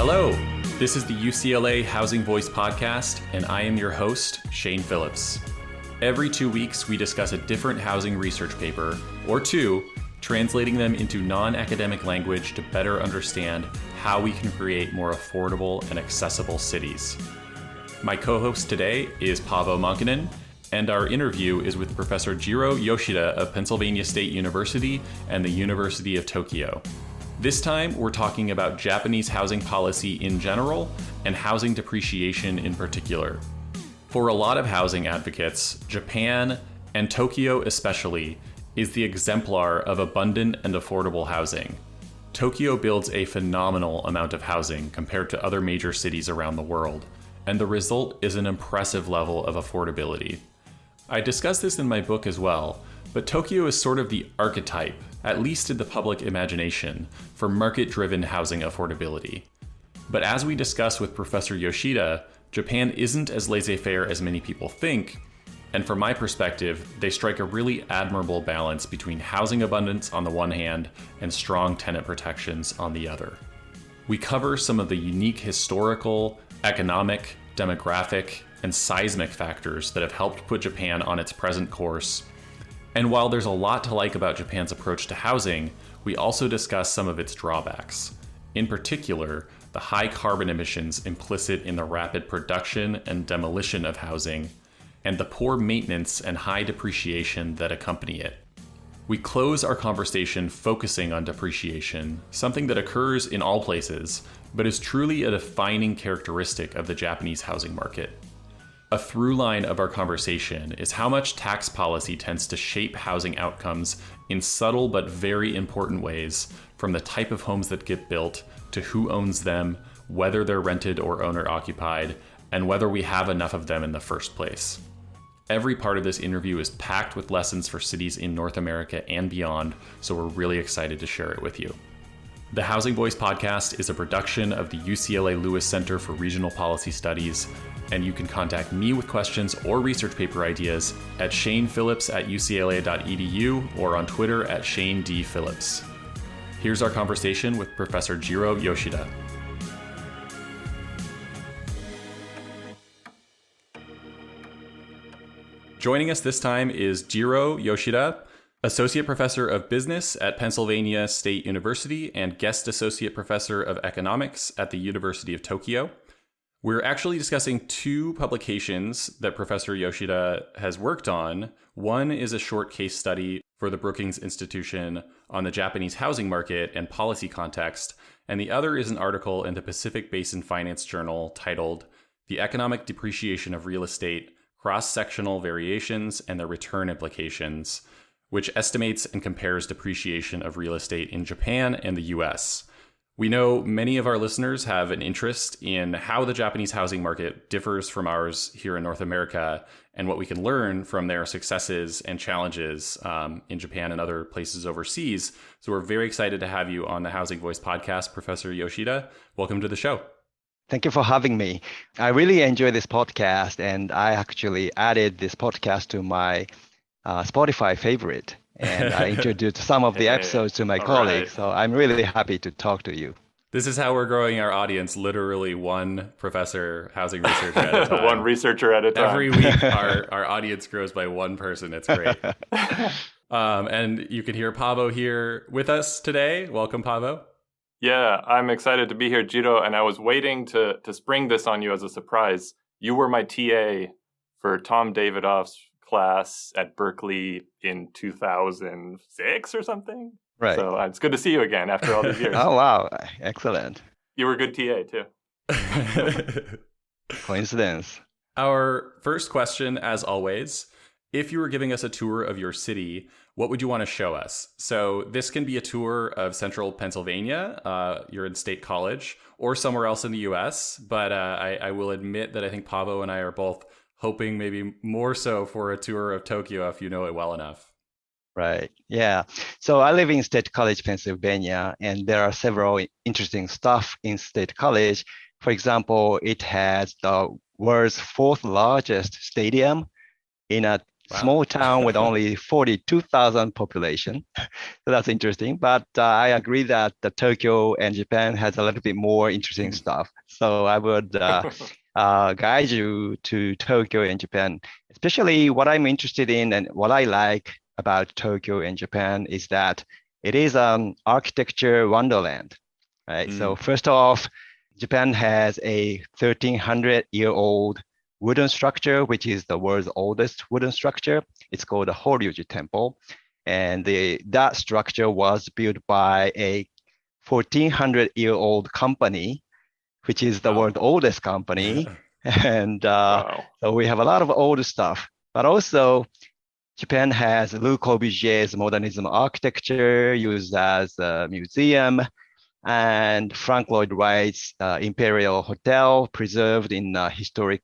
Hello, this is the UCLA Housing Voice podcast, and I am your host, Shane Phillips. Every 2 weeks, we discuss a different housing research paper, or two, translating them into non-academic language to better understand how we can create more affordable and accessible cities. My co-host today is Paavo Monkkonen, and our interview is with Professor Jiro Yoshida of Pennsylvania State University and the University of Tokyo. This time, we're talking about Japanese housing policy in general and housing depreciation in particular. For a lot of housing advocates, Japan, and Tokyo especially, is the exemplar of abundant and affordable housing. Tokyo builds a phenomenal amount of housing compared to other major cities around the world, and the result is an impressive level of affordability. I discuss this in my book as well, but Tokyo is sort of the archetype, at least in the public imagination, for market-driven housing affordability. But as we discuss with Professor Yoshida, Japan isn't as laissez-faire as many people think, and from my perspective, they strike a really admirable balance between housing abundance on the one hand and strong tenant protections on the other. We cover some of the unique historical, economic, demographic, and seismic factors that have helped put Japan on its present course. And while there's a lot to like about Japan's approach to housing, we also discuss some of its drawbacks. In particular, the high carbon emissions implicit in the rapid production and demolition of housing, and the poor maintenance and high depreciation that accompany it. We close our conversation focusing on depreciation, something that occurs in all places, but is truly a defining characteristic of the Japanese housing market. A through line of our conversation is how much tax policy tends to shape housing outcomes in subtle but very important ways, from the type of homes that get built to who owns them, whether they're rented or owner occupied, and whether we have enough of them in the first place. Every part of this interview is packed with lessons for cities in North America and beyond, so we're really excited to share it with you. The Housing Voice podcast is a production of the UCLA Lewis Center for Regional Policy Studies, and you can contact me with questions or research paper ideas at shanephillips@ucla.edu or on Twitter at ShaneDPhillips. Here's our conversation with Professor Jiro Yoshida. Joining us this time is Jiro Yoshida, Associate Professor of Business at Pennsylvania State University and Guest Associate Professor of Economics at the University of Tokyo. We're actually discussing two publications that Professor Yoshida has worked on. One is a short case study for the Brookings Institution on the Japanese housing market and policy context, and the other is an article in the Pacific Basin Finance Journal titled "The Economic Depreciation of Real Estate, Cross-Sectional Variations and Their Return Implications," which estimates and compares depreciation of real estate in Japan and the US. We know many of our listeners have an interest in how the Japanese housing market differs from ours here in North America and what we can learn from their successes and challenges in Japan and other places overseas. So we're very excited to have you on the Housing Voice podcast, Professor Yoshida. Welcome to the show. Thank you for having me. I really enjoy this podcast, and I actually added this podcast to my Spotify favorite. And I introduced some of the episodes to my colleagues, so I'm really happy to talk to you. This is how we're growing our audience, literally one professor, housing researcher at a time. One researcher at a time. Every week, our audience grows by one person. It's great. And you can hear Paavo here with us today. Welcome, Paavo. Yeah, I'm excited to be here, Jiro, and I was waiting to spring this on you as a surprise. You were my TA for Tom Davidoff's class at Berkeley in 2006 or something. Right. So it's good to see you again after all these years. Oh, wow. Excellent. You were a good TA, too. Coincidence. Our first question, as always, if you were giving us a tour of your city, what would you want to show us? So this can be a tour of central Pennsylvania. You're in State College, or somewhere else in the US. But I will admit that I think Paavo and I are both hoping maybe more so for a tour of Tokyo if you know it well enough. Right. Yeah. So I live in State College, Pennsylvania, and there are several interesting stuff in State College. For example, it has the world's fourth largest stadium in a Wow. Small town with only 42,000 population. So that's interesting. But I agree that the Tokyo and Japan has a little bit more interesting stuff. So I would guide you to Tokyo and Japan. Especially what I'm interested in and what I like about Tokyo and Japan is that it is an architecture wonderland, right? So first off, Japan has a 1,300-year-old wooden structure, which is the world's oldest wooden structure. It's called the Horyuji Temple. And that structure was built by a 1,400-year-old company, which is the world's oldest company. And so we have a lot of old stuff. But also, Japan has Le Corbusier's modernism architecture used as a museum, and Frank Lloyd Wright's Imperial Hotel preserved in a historic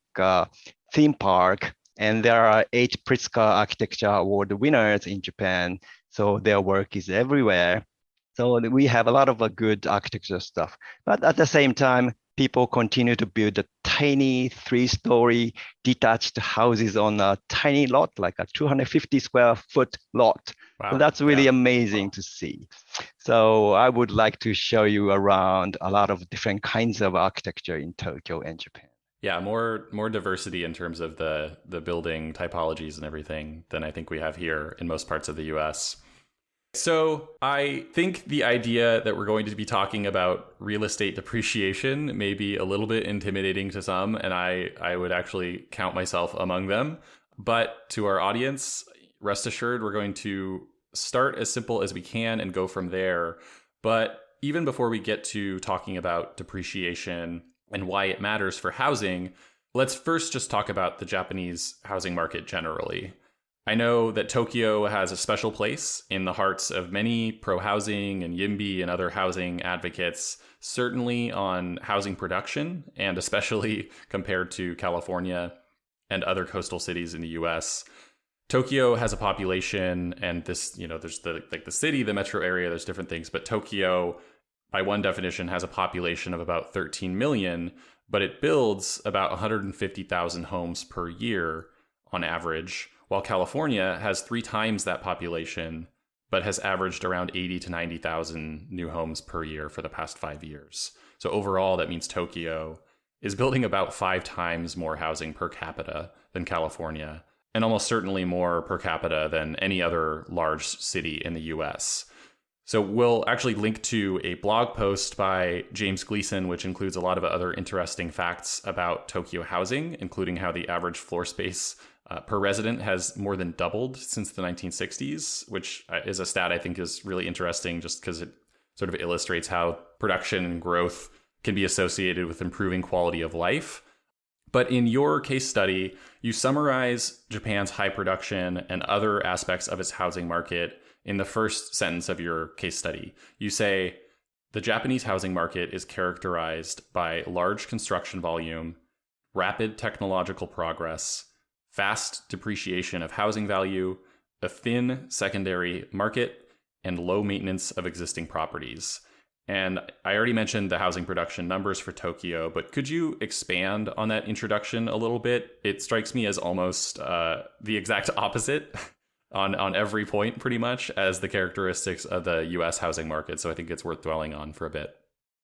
theme park. And there are 8 Pritzker Architecture Award winners in Japan. So their work is everywhere. So we have a lot of good architecture stuff. But at the same time, people continue to build a tiny 3-story detached houses on a tiny lot, like a 250 square foot lot. Wow. So that's really amazing to see. So I would like to show you around a lot of different kinds of architecture in Tokyo and Japan. Yeah, more diversity in terms of the building typologies and everything than I think we have here in most parts of the US. So I think the idea that we're going to be talking about real estate depreciation may be a little bit intimidating to some, and I would actually count myself among them. But to our audience, rest assured, we're going to start as simple as we can and go from there. But even before we get to talking about depreciation and why it matters for housing, let's first just talk about the Japanese housing market generally. I know that Tokyo has a special place in the hearts of many pro-housing and YIMBY and other housing advocates, certainly on housing production, and especially compared to California and other coastal cities in the US. Tokyo has a population, and this, there's the city, the metro area, there's different things, but Tokyo, by one definition, has a population of about 13 million, but it builds about 150,000 homes per year on average, while California has 3 times that population, but has averaged around 80 to 90,000 new homes per year for the past 5 years. So overall, that means Tokyo is building about 5 times more housing per capita than California, and almost certainly more per capita than any other large city in the US. So we'll actually link to a blog post by James Gleason, which includes a lot of other interesting facts about Tokyo housing, including how the average floor space per resident has more than doubled since the 1960s, which is a stat I think is really interesting just because it sort of illustrates how production and growth can be associated with improving quality of life. But in your case study, you summarize Japan's high production and other aspects of its housing market in the first sentence of your case study. You say, the Japanese housing market is characterized by large construction volume, rapid technological progress, fast depreciation of housing value, a thin secondary market, and low maintenance of existing properties. And I already mentioned the housing production numbers for Tokyo, but could you expand on that introduction a little bit? It strikes me as almost the exact opposite on every point, pretty much, as the characteristics of the US housing market. So I think it's worth dwelling on for a bit.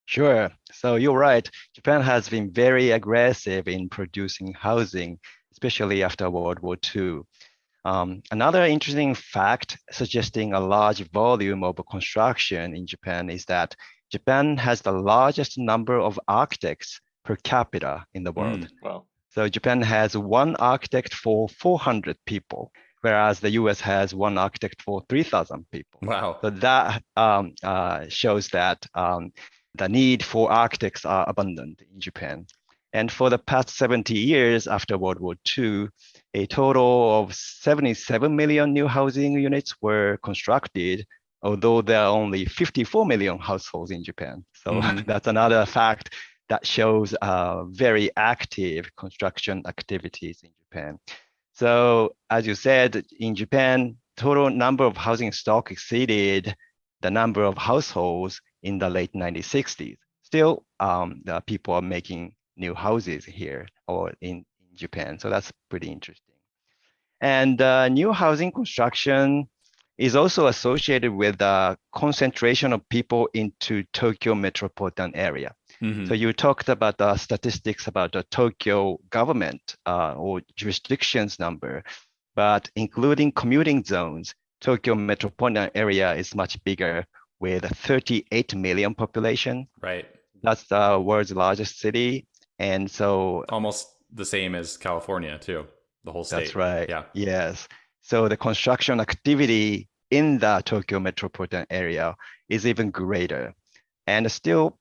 Sure. So you're right. Japan has been very aggressive in producing housing, especially after World War II. Another interesting fact suggesting a large volume of construction in Japan is that Japan has the largest number of architects per capita in the world. Wow. So Japan has 1 architect for 400 people, whereas the US has 1 architect for 3,000 people. Wow. So that shows that the need for architects are abundant in Japan. And for the past 70 years after World War II, a total of 77 million new housing units were constructed, although there are only 54 million households in Japan. So that's another fact that shows very active construction activities in Japan. So as you said, in Japan, total number of housing stock exceeded the number of households in the late 1960s. Still, the people are making new houses here or in Japan. So that's pretty interesting. And new housing construction is also associated with the concentration of people into Tokyo metropolitan area. Mm-hmm. So you talked about the statistics about the Tokyo government or jurisdictions number, but including commuting zones, Tokyo metropolitan area is much bigger with a 38 million population. Right. That's the world's largest city. And so Almost the same as California too, the whole that's state. right. Yeah. Yes. So the construction activity in the Tokyo metropolitan area is even greater. And still,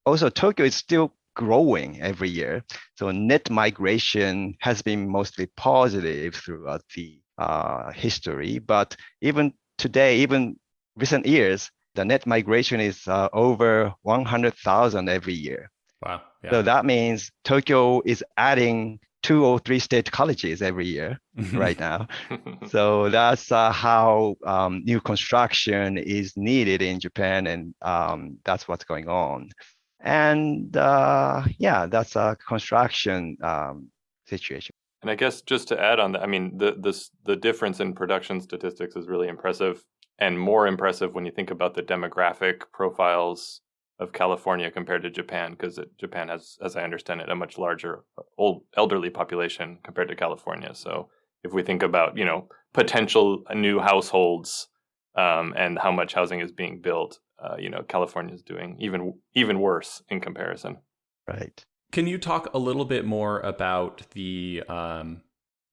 also Tokyo is still growing every year. So net migration has been mostly positive throughout the history. But even today, even recent years, the net migration is over 100,000 every year. Wow. Yeah. So that means Tokyo is adding 2 or 3 state colleges every year right now. So that's how new construction is needed in Japan, and that's what's going on. And yeah, that's a construction situation. And I guess just to add on that, I mean, the difference in production statistics is really impressive, and more impressive when you think about the demographic profiles of California compared to Japan, because Japan has, as I understand it, a much larger old elderly population compared to California. So if we think about potential new households and how much housing is being built, California is doing even worse in comparison. Right. Can you talk a little bit more about the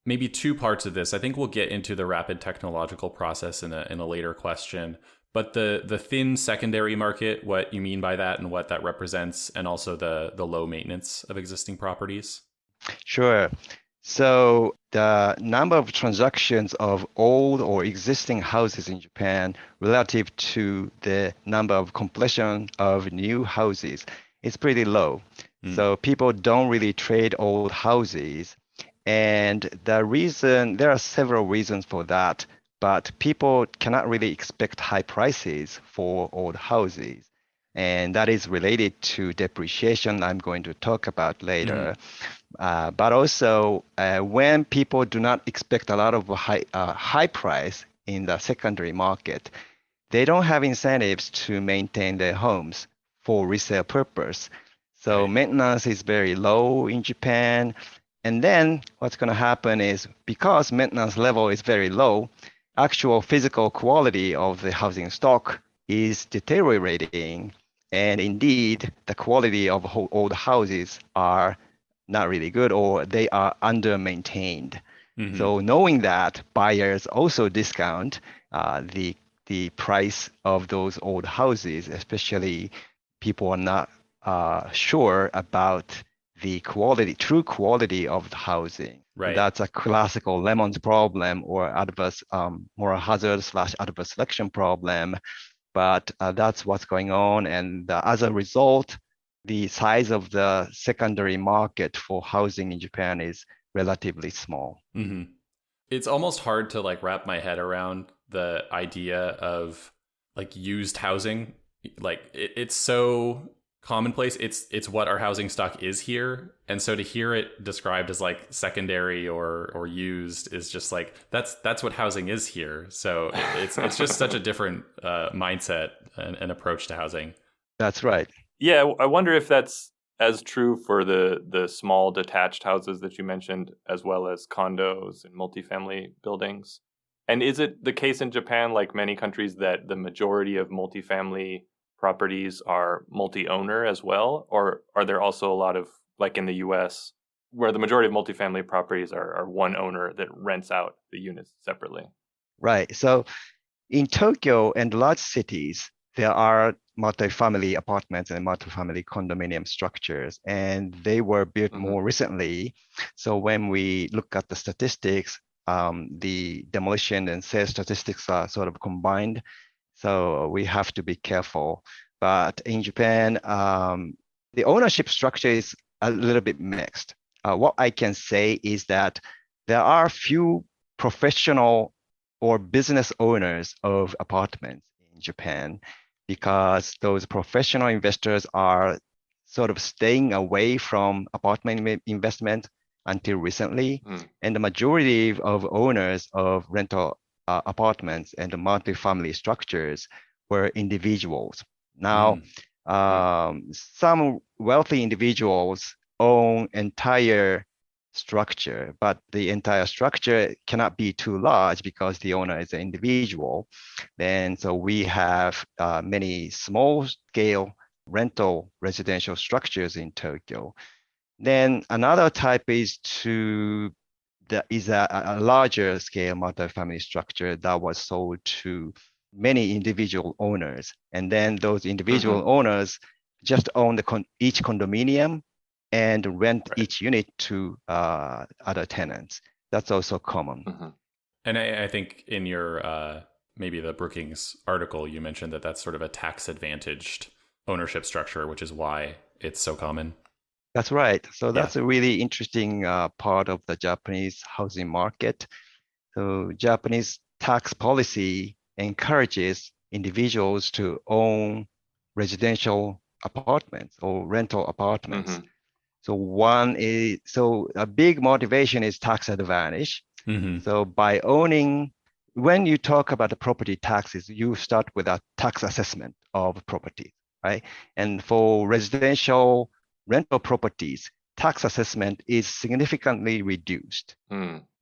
maybe two parts of this? I think we'll get into the rapid technological process in a later question, but the thin secondary market, what you mean by that and what that represents, and also the low maintenance of existing properties. Sure. So the number of transactions of old or existing houses in Japan relative to the number of completion of new houses is pretty low. So people don't really trade old houses. And there are several reasons for that, but people cannot really expect high prices for old houses. And that is related to depreciation I'm going to talk about later. But also, when people do not expect a lot of high price in the secondary market, they don't have incentives to maintain their homes for resale purpose. So Right. maintenance is very low in Japan. And then what's going to happen is because maintenance level is very low, actual physical quality of the housing stock is deteriorating. And indeed, the quality of old houses are not really good, or they are under-maintained. Mm-hmm. So knowing that, buyers also discount the price of those old houses, especially people are not sure about the true quality of the housing. Right. That's a classical Lemon's problem or adverse moral hazard / adverse selection problem. But that's what's going on. And as a result, the size of the secondary market for housing in Japan is relatively small. Mm-hmm. It's almost hard to wrap my head around the idea of used housing. It's so commonplace. It's what our housing stock is here, and so to hear it described as secondary or used is just that's what housing is here. So it's just such a different mindset and approach to housing. That's right. Yeah, I wonder if that's as true for the small detached houses that you mentioned, as well as condos and multifamily buildings. And is it the case in Japan, like many countries, that the majority of multifamily properties are multi-owner as well? Or are there also a lot of, like in the US, where the majority of multifamily properties are one owner that rents out the units separately? Right. So in Tokyo and large cities, there are multifamily apartments and multifamily condominium structures, and they were built more recently. So when we look at the statistics, the demolition and sales statistics are sort of combined. So we have to be careful. But in Japan, the ownership structure is a little bit mixed. What I can say is that there are few professional or business owners of apartments in Japan, because those professional investors are sort of staying away from apartment investment until recently. Mm. And the majority of owners of rental apartments and the multifamily structures were individuals. Now, some wealthy individuals own entire structure, but the entire structure cannot be too large because the owner is an individual. Then, so we have many small scale rental residential structures in Tokyo. Then another type is a larger scale multifamily structure that was sold to many individual owners. And then those individual owners just own each condominium and rent each unit to other tenants. That's also common. And I think in your maybe the Brookings article, you mentioned that that's sort of a tax advantaged ownership structure, which is why it's so common. That's right. So that's a really interesting part of the Japanese housing market. So Japanese tax policy encourages individuals to own residential apartments or rental apartments. So a big motivation is tax advantage. So by owning, when you talk about the property taxes, you start with a tax assessment of property, right? And for residential rental properties, tax assessment is significantly reduced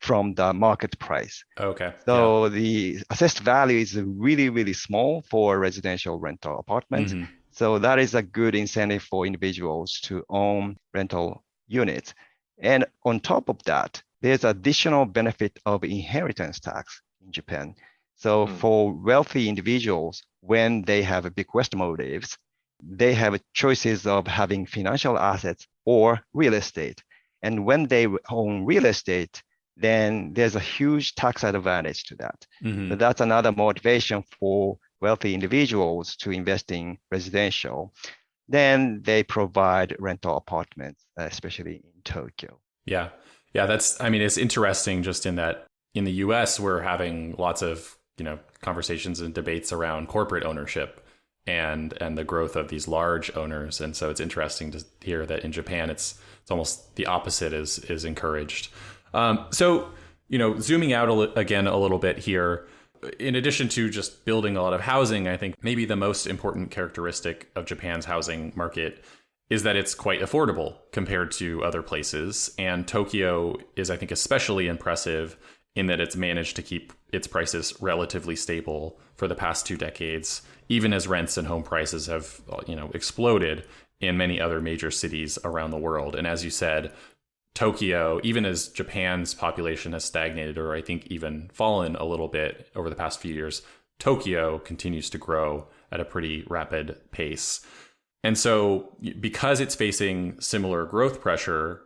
from the market price. Okay. So the assessed value is really, really small for residential rental apartments. So that is a good incentive for individuals to own rental units. And on top of that, there's additional benefit of inheritance tax in Japan. So for wealthy individuals, when they have bequest motives, they have choices of having financial assets or real estate. And when they own real estate, then there's a huge tax advantage to that. So that's another motivation for wealthy individuals to invest in residential. Then they provide rental apartments, especially in Tokyo. Yeah. It's interesting just in that in the US, we're having lots of, conversations and debates around corporate ownership and the growth of these large owners. And so it's interesting to hear that in Japan, it's almost the opposite is encouraged. So, zooming out again a little bit here, in addition to just building a lot of housing, I think maybe the most important characteristic of Japan's housing market is that it's quite affordable compared to other places. And Tokyo is, I think, especially impressive in that it's managed to keep its prices relatively stable for the past 2 decades, even as rents and home prices have, exploded in many other major cities around the world. And as you said, Tokyo, even as Japan's population has stagnated or I think even fallen a little bit over the past few years, Tokyo continues to grow at a pretty rapid pace. And so because it's facing similar growth pressure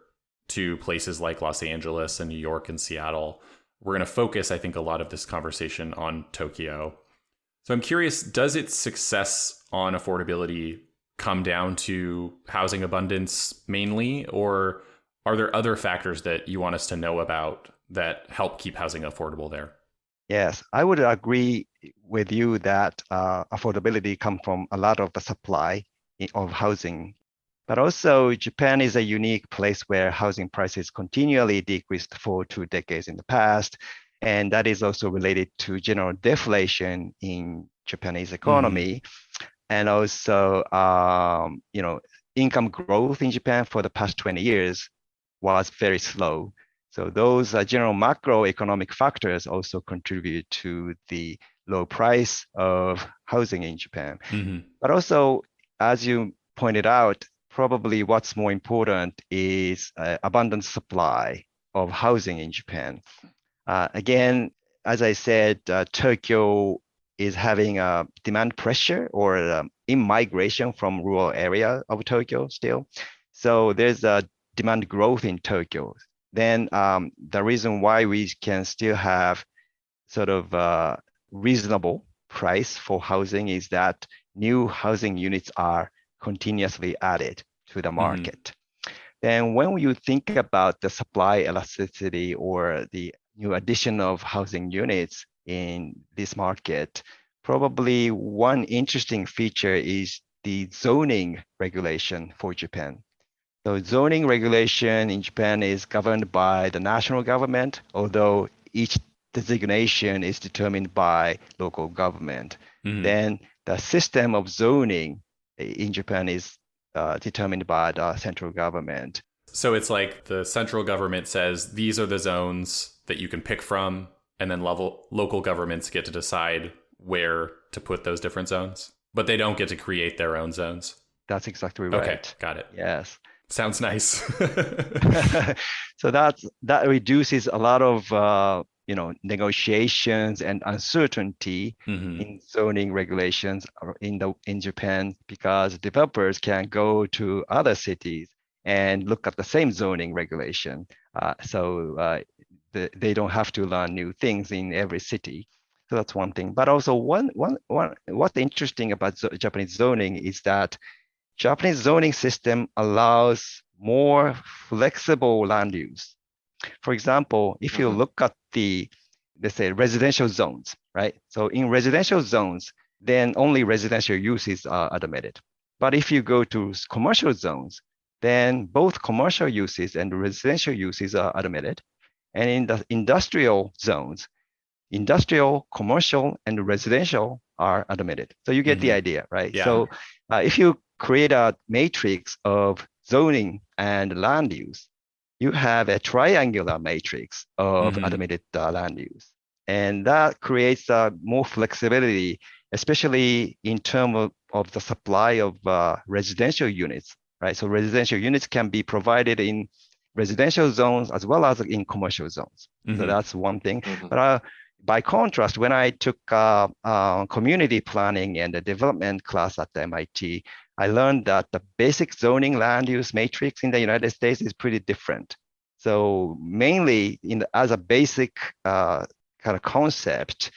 to places like Los Angeles and New York and Seattle, we're going to focus, I think, a lot of this conversation on Tokyo. So I'm curious, does its success on affordability come down to housing abundance mainly, or are there other factors that you want us to know about that help keep housing affordable there? Yes, I would agree with you that affordability comes from a lot of the supply of housing. But also, Japan is a unique place where housing prices continually decreased for 2 decades in the past. And that is also related to general deflation in Japanese economy. And also, income growth in Japan for the past 20 years was very slow. So those general macroeconomic factors also contribute to the low price of housing in Japan. But also, as you pointed out, probably what's more important is abundant supply of housing in Japan. Again, as I said, Tokyo is having a demand pressure or in-migration from rural area of Tokyo still. So there's a demand growth in Tokyo. Then the reason why we can still have sort of reasonable price for housing is that new housing units are continuously added to the market. Then when you think about the supply elasticity or the new addition of housing units in this market, probably one interesting feature is the zoning regulation for Japan. So zoning regulation in Japan is governed by the national government, although each designation is determined by local government. Then the system of zoning in Japan is determined by the central government. So it's like the central government says these are the zones that you can pick from, and then local governments get to decide where to put those different zones, but they don't get to create their own zones. That's exactly right. Okay, got it. Yes. Sounds nice. So that reduces a lot of negotiations and uncertainty in zoning regulations in Japan, because developers can go to other cities and look at the same zoning regulation. They don't have to learn new things in every city. So that's one thing. But also what's interesting about Japanese zoning is that Japanese zoning system allows more flexible land use. For example, if you look at let's say, residential zones, right? So in residential zones, then only residential uses are admitted. But if you go to commercial zones, then both commercial uses and residential uses are admitted. And in the industrial zones, industrial, commercial, and residential are admitted. So you get the idea, right? Yeah. So if you create a matrix of zoning and land use, you have a triangular matrix of admitted land use. And that creates more flexibility, especially in terms of the supply of residential units, right? So residential units can be provided in residential zones as well as in commercial zones. So that's one thing. But by contrast, when I took community planning and the development class at the MIT, I learned that the basic zoning land use matrix in the United States is pretty different. So mainly as a basic kind of concept,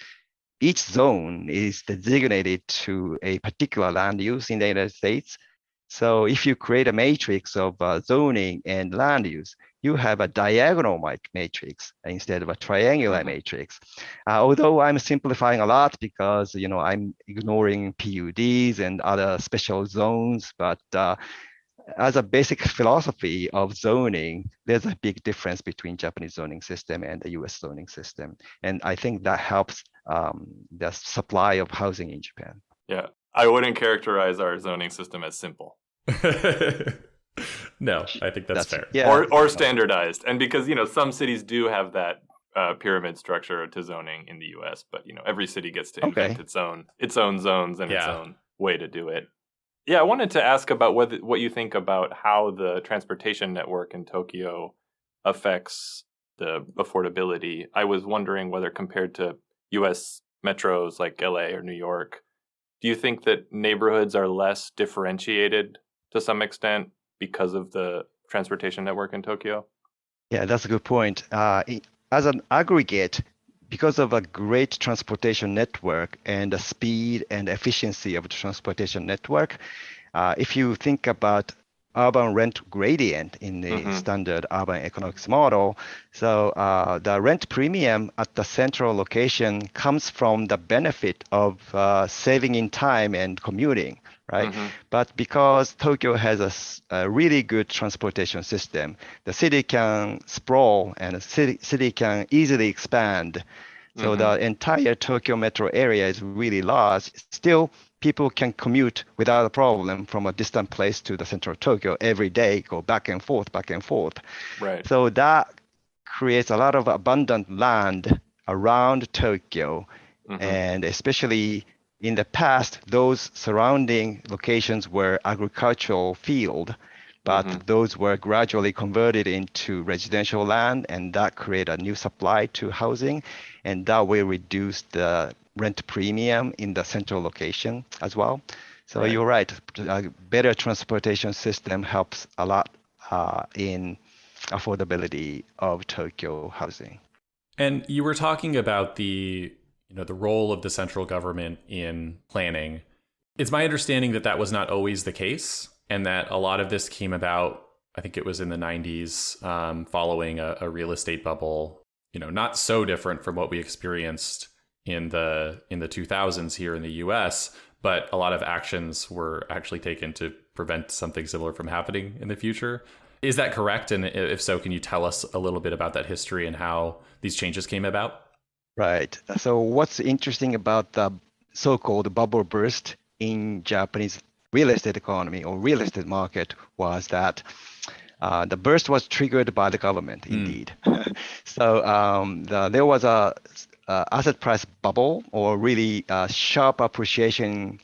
each zone is designated to a particular land use in the United States. So if you create a matrix of zoning and land use, you have a diagonal matrix instead of a triangular matrix. Although I'm simplifying a lot because I'm ignoring PUDs and other special zones, but as a basic philosophy of zoning, there's a big difference between Japanese zoning system and the US zoning system. And I think that helps the supply of housing in Japan. Yeah, I wouldn't characterize our zoning system as simple. No, I think that's fair. Yeah. Or standardized. And because, some cities do have that pyramid structure to zoning in the US, but, every city gets to invent its own zones and its own way to do it. Yeah, I wanted to ask about what you think about how the transportation network in Tokyo affects the affordability. I was wondering whether compared to US metros like LA or New York, do you think that neighborhoods are less differentiated to some extent because of the transportation network in Tokyo? Yeah, that's a good point. As an aggregate, because of a great transportation network and the speed and efficiency of the transportation network, if you think about urban rent gradient in the standard urban economics model, so the rent premium at the central location comes from the benefit of saving in time and commuting, right? But because Tokyo has a really good transportation system, the city can sprawl and the city can easily expand. So the entire Tokyo metro area is really large. Still, people can commute without a problem from a distant place to the central Tokyo every day, go back and forth. Right. So that creates a lot of abundant land around Tokyo. And especially in the past, those surrounding locations were agricultural field, but those were gradually converted into residential land, and that created a new supply to housing, and that will reduce the rent premium in the central location as well. So You're right. A better transportation system helps a lot in affordability of Tokyo housing. And you were talking about the role of the central government in planning. It's my understanding that was not always the case, and that a lot of this came about, I think it was in the 90s, following a real estate bubble, not so different from what we experienced in the 2000s here in the US, but a lot of actions were actually taken to prevent something similar from happening in the future. Is that correct? And if so, can you tell us a little bit about that history and how these changes came about? Right. So what's interesting about the so-called bubble burst in Japanese real estate economy or real estate market was that the burst was triggered by the government, indeed. So there was a asset price bubble or really sharp appreciation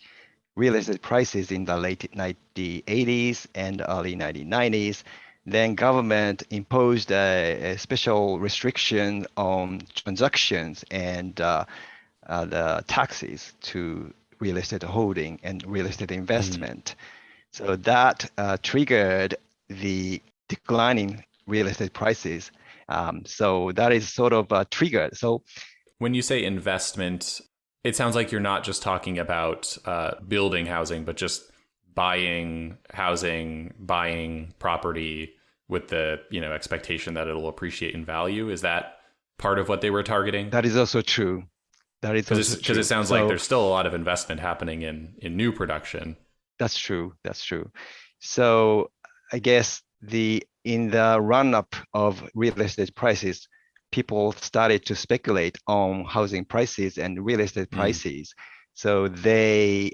real estate prices in the late 1980s and early 1990s. Then government imposed a special restriction on transactions and the taxes to real estate holding and real estate investment. So that triggered the declining real estate prices. So that is sort of triggered. So when you say investment, it sounds like you're not just talking about building housing, but just buying housing, buying property with the expectation that it'll appreciate in value. Is that part of what they were targeting? that is also true. That is also true. Because it sounds like there's still a lot of investment happening in new production. That's true. That's true. So I guess in the run-up of real estate prices, people started to speculate on housing prices and real estate prices. So they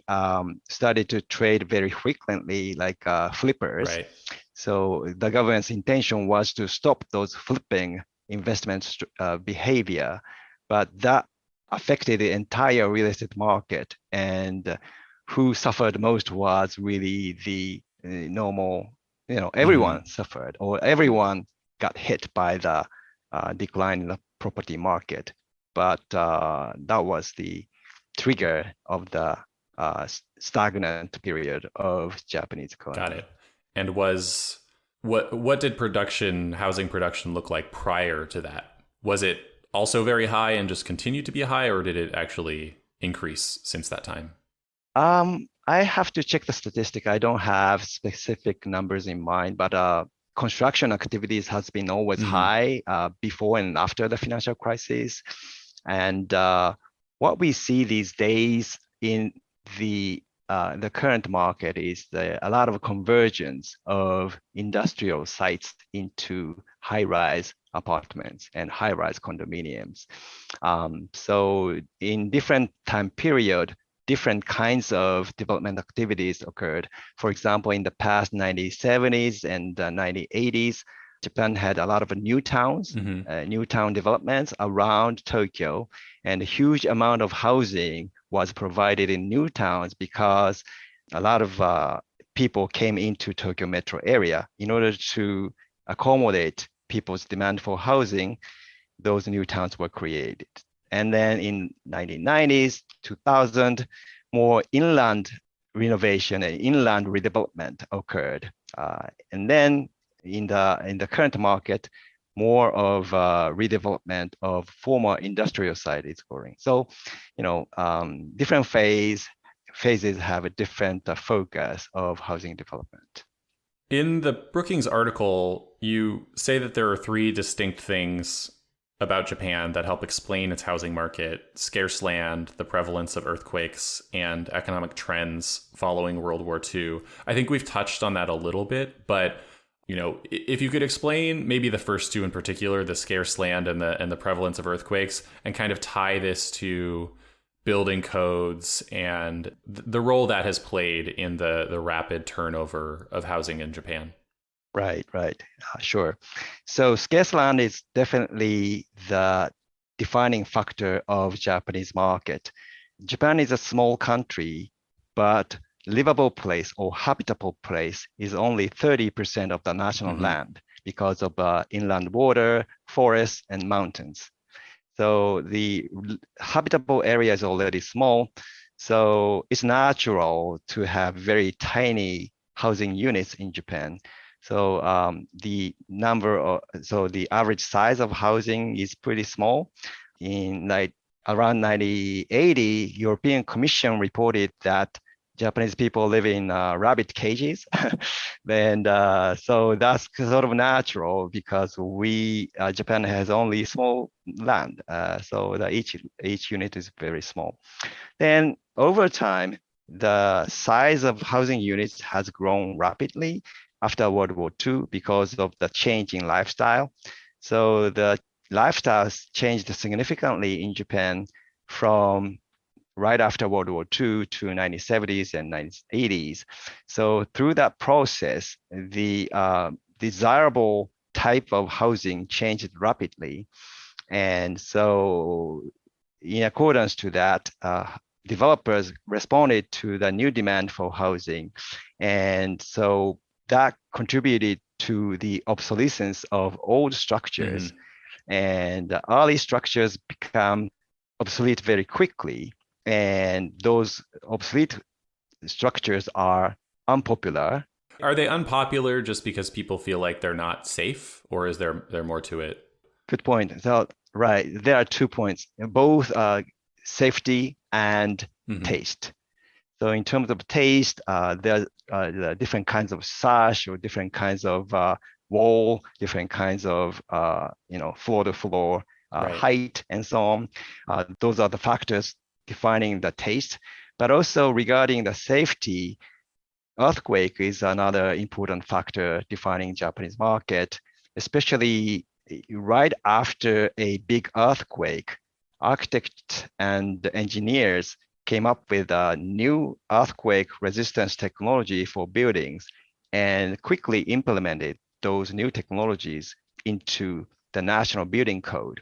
started to trade very frequently, like flippers. Right. So the government's intention was to stop those flipping investment behavior, but that affected the entire real estate market. And who suffered most was really the normal, everyone suffered, or everyone got hit by the decline in the property market. But that was the trigger of the stagnant period of Japanese economy. Got it. And what did housing production look like prior to that? Was it also very high and just continued to be high, or did it actually increase since that time? I have to check the statistic. I don't have specific numbers in mind, but construction activities has been always high before and after the financial crisis. And what we see these days in the current market is a lot of convergence of industrial sites into high-rise apartments and high-rise condominiums. So in different time period, different kinds of development activities occurred. For example, in the past 1970s and 1980s, Japan had a lot of new towns, new town developments around Tokyo, and a huge amount of housing was provided in new towns because a lot of people came into Tokyo metro area. In order to accommodate people's demand for housing, those new towns were created. And then in 1990s, 2000, more inland renovation and inland redevelopment occurred. And then in the current market, more of redevelopment of former industrial site is occurring. So, different phases have a different focus of housing development. In the Brookings article, you say that there are three distinct things about Japan that help explain its housing market: scarce land, the prevalence of earthquakes, and economic trends following World War II. I think we've touched on that a little bit, but if you could explain maybe the first two in particular, the scarce land and the prevalence of earthquakes, and kind of tie this to building codes and the role that has played in the rapid turnover of housing in Japan. Right. Sure. So scarce land is definitely the defining factor of Japanese market. Japan is a small country, but livable place or habitable place is only 30% of the national land because of inland water, forests, and mountains. So the habitable area is already small. So it's natural to have very tiny housing units in Japan. So the average size of housing is pretty small. In around 1980, European Commission reported that Japanese people live in rabbit cages, and so that's sort of natural because Japan has only small land, so each unit is very small. Then over time, the size of housing units has grown rapidly after World War II because of the change in lifestyle. So the lifestyles changed significantly in Japan from right after World War II to 1970s and 1980s. So through that process, the desirable type of housing changed rapidly. And so in accordance to that, developers responded to the new demand for housing. And so that contributed to the obsolescence of old structures. And the early structures become obsolete very quickly. And those obsolete structures are unpopular. Are they unpopular just because people feel like they're not safe, or is there more to it? Good point. So, right, there are 2 points, both safety and taste. So in terms of taste, there are different kinds of sash or different kinds of wall, different kinds of floor to floor height, and so on. Those are the factors defining the taste. But also regarding the safety, earthquake is another important factor defining Japanese market, especially right after a big earthquake. Architects and engineers came up with a new earthquake resistance technology for buildings and quickly implemented those new technologies into the National Building Code.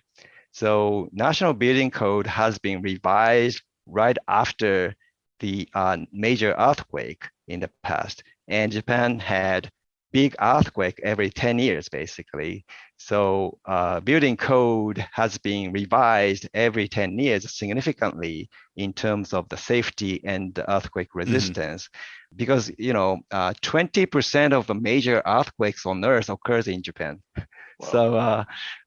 So National Building Code has been revised right after the major earthquake in the past. And Japan had big earthquake every 10 years, basically. So building code has been revised every 10 years significantly in terms of the safety and the earthquake resistance. Because, 20% of the major earthquakes on Earth occurs in Japan. Wow.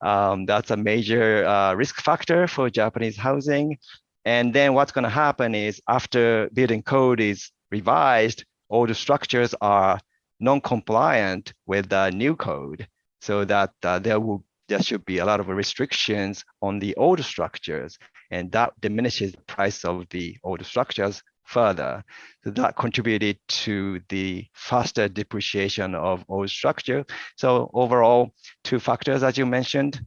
So that's a major risk factor for Japanese housing. And then what's going to happen is after building code is revised, all the structures are non-compliant with the new code, so that there should be a lot of restrictions on the old structures, and that diminishes the price of the old structures further. So that contributed to the faster depreciation of old structure. So overall, 2 factors, as you mentioned,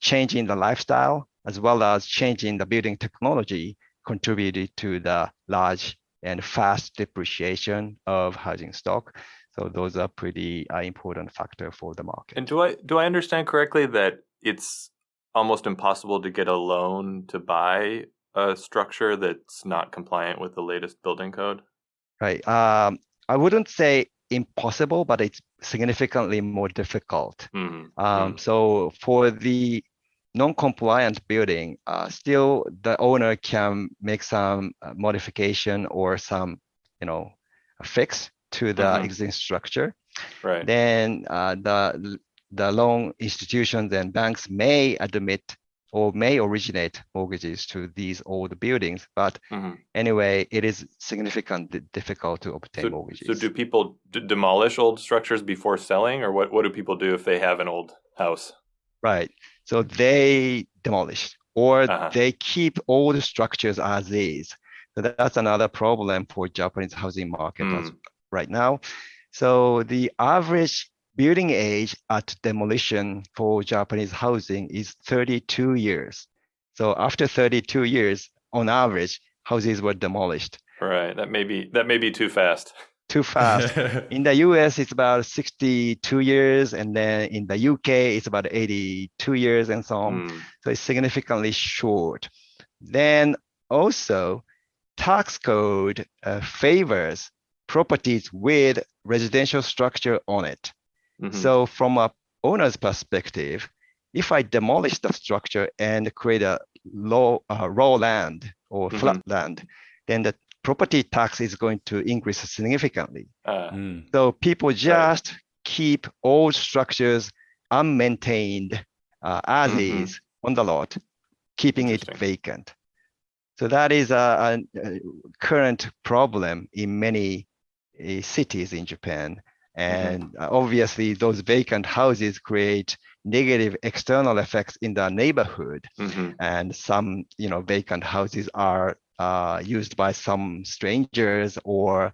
changing the lifestyle as well as changing the building technology contributed to the large and fast depreciation of housing stock. So those are pretty important factor for the market. And do I understand correctly that it's almost impossible to get a loan to buy a structure that's not compliant with the latest building code? Right. I wouldn't say impossible, but it's significantly more difficult. So for the non-compliant building, still the owner can make some modification or some, fix to the existing structure. Right. Then the loan institutions and banks may admit or may originate mortgages to these old buildings, but anyway, it is significantly difficult to obtain mortgages. So do people demolish old structures before selling, or what do people do if they have an old house? Right. So they demolish or they keep old structures as is. So that's another problem for Japanese housing market right now. So the average building age at demolition for Japanese housing is 32 years. So after 32 years, on average, houses were demolished. Right. That may be too fast. Too fast. In the US, it's about 62 years, and then in the UK, it's about 82 years, and so on. So it's significantly short. Then also, tax code favors properties with residential structure on it. So from a owner's perspective, if I demolish the structure and create a raw land or flat land, then the property tax is going to increase significantly. So people just keep old structures unmaintained as is on the lot, keeping it vacant. So that is a current problem in many cities in Japan. And obviously those vacant houses create negative external effects in the neighborhood. And some, vacant houses are used by some strangers or,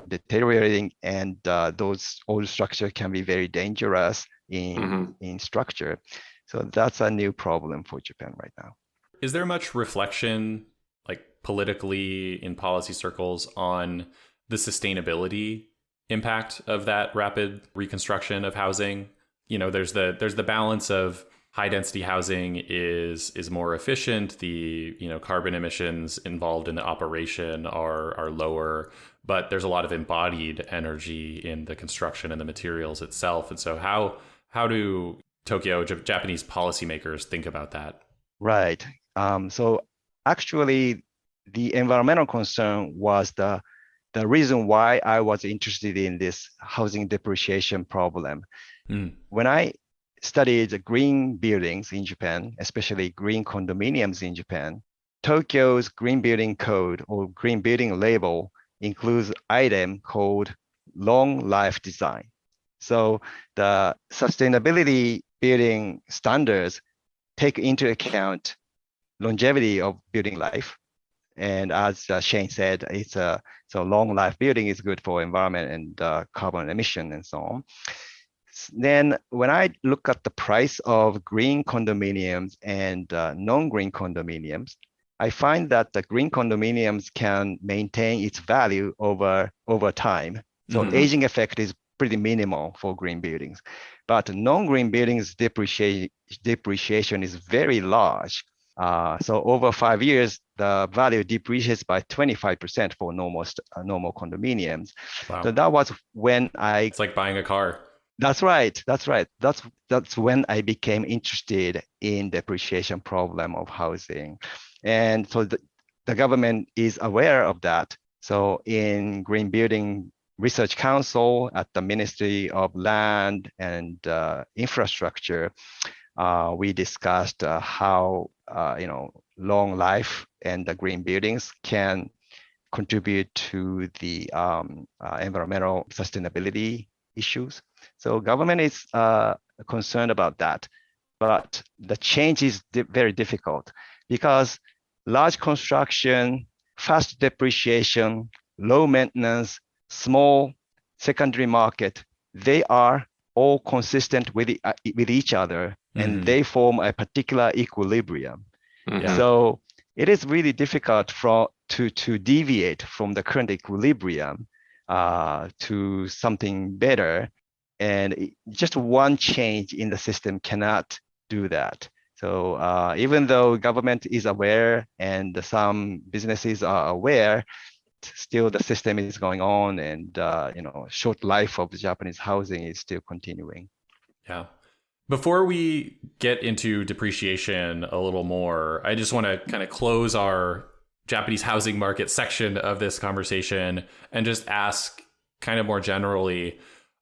deteriorating, and those old structure can be very dangerous in structure. So that's a new problem for Japan right now. Is there much reflection, like politically in policy circles, on the sustainability impact of that rapid reconstruction of housing? There's the balance of high density housing is more efficient. The carbon emissions involved in the operation are lower, but there's a lot of embodied energy in the construction and the materials itself. And so how do Japanese policymakers think about that? Right. So actually, the environmental concern was the reason why I was interested in this housing depreciation problem. When I studied the green buildings in Japan, especially green condominiums in Japan, Tokyo's green building code or green building label includes item called long life design. So the sustainability building standards take into account longevity of building life. And as Shane said, so long life building is good for environment and carbon emission and so on. Then when I look at the price of green condominiums and non-green condominiums, I find that the green condominiums can maintain its value over time. So aging effect is pretty minimal for green buildings. But non-green buildings depreciation is very large. So over 5 years, the value depreciates by 25% for normal condominiums. Wow. So that was when It's like buying a car. That's right. That's when I became interested in depreciation problem of housing. And so the government is aware of that. So in Green Building Research Council at the Ministry of Land and Infrastructure, we discussed how long life and the green buildings can contribute to the environmental sustainability issues. So government is concerned about that, but the change is very difficult because large construction, fast depreciation, low maintenance, small secondary market, they are all consistent with each other, and they form a particular equilibrium. So it is really difficult to deviate from the current equilibrium to something better. And just one change in the system cannot do that. So even though government is aware and some businesses are aware, still the system is going on, and short life of the Japanese housing is still continuing. Yeah. Before we get into depreciation a little more, I just want to kind of close our Japanese housing market section of this conversation and just ask kind of more generally,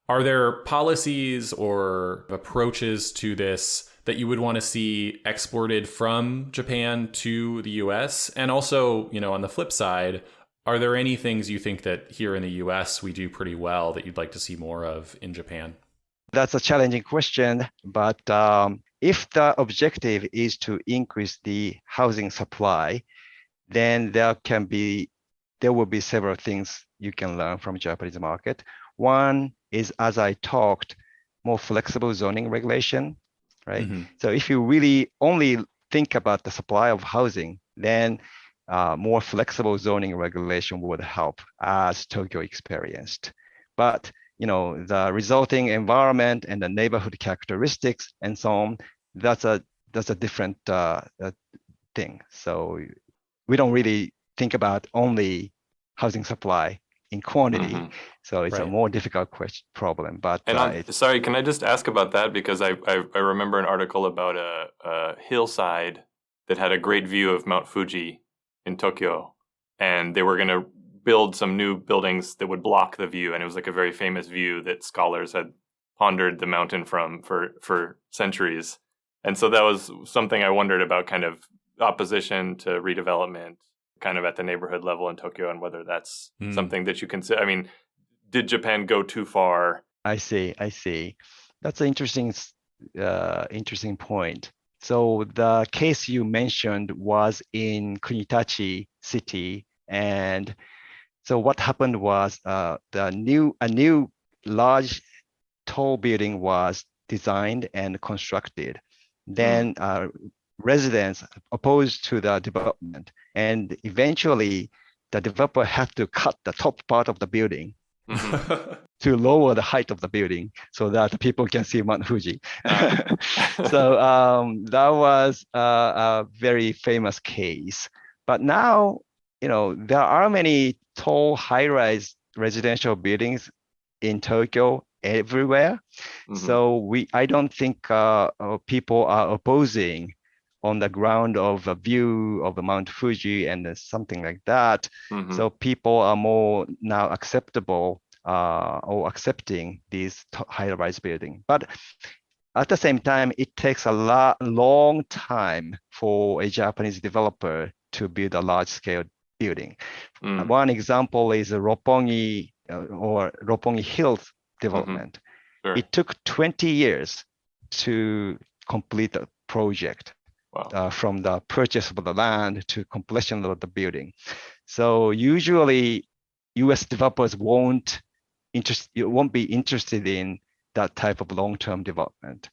are there policies or approaches to this that you would want to see exported from Japan to the US? And also, on the flip side, are there any things you think that here in the US we do pretty well that you'd like to see more of in Japan? That's a challenging question, but if the objective is to increase the housing supply, then there will be several things you can learn from Japanese market. One is, as I talked, more flexible zoning regulation, right? So if you really only think about the supply of housing, then more flexible zoning regulation would help, as Tokyo experienced. But the resulting environment and the neighborhood characteristics and so on, that's a different thing. So we don't really think about only housing supply in quantity. So it's a more difficult problem. But sorry, can I just ask about that? Because I remember an article about a hillside that had a great view of Mount Fuji in Tokyo, and they were going to build some new buildings that would block the view, and it was like a very famous view that scholars had pondered the mountain from for centuries. And so that was something I wondered about, kind of opposition to redevelopment kind of at the neighborhood level in Tokyo, and whether that's something that you consider. I mean, did Japan go too far? I see. That's an interesting point. So the case you mentioned was in Kunitachi city. And so what happened was a new large tall building was designed and constructed. Then residents opposed to the development, and eventually the developer had to cut the top part of the building to lower the height of the building so that people can see Mount Fuji. So that was a very famous case. But now, there are many tall high-rise residential buildings in Tokyo everywhere. So I don't think people are opposing on the ground of a view of the Mount Fuji and something like that. So people are more now acceptable or accepting these high-rise building. But at the same time, it takes a long time for a Japanese developer to build a large-scale building. One example is Roppongi or Roppongi Hills development. Sure. It took 20 years to complete the project. Wow. From the purchase of the land to completion of the building. So usually US developers won't be interested in that type of long-term development.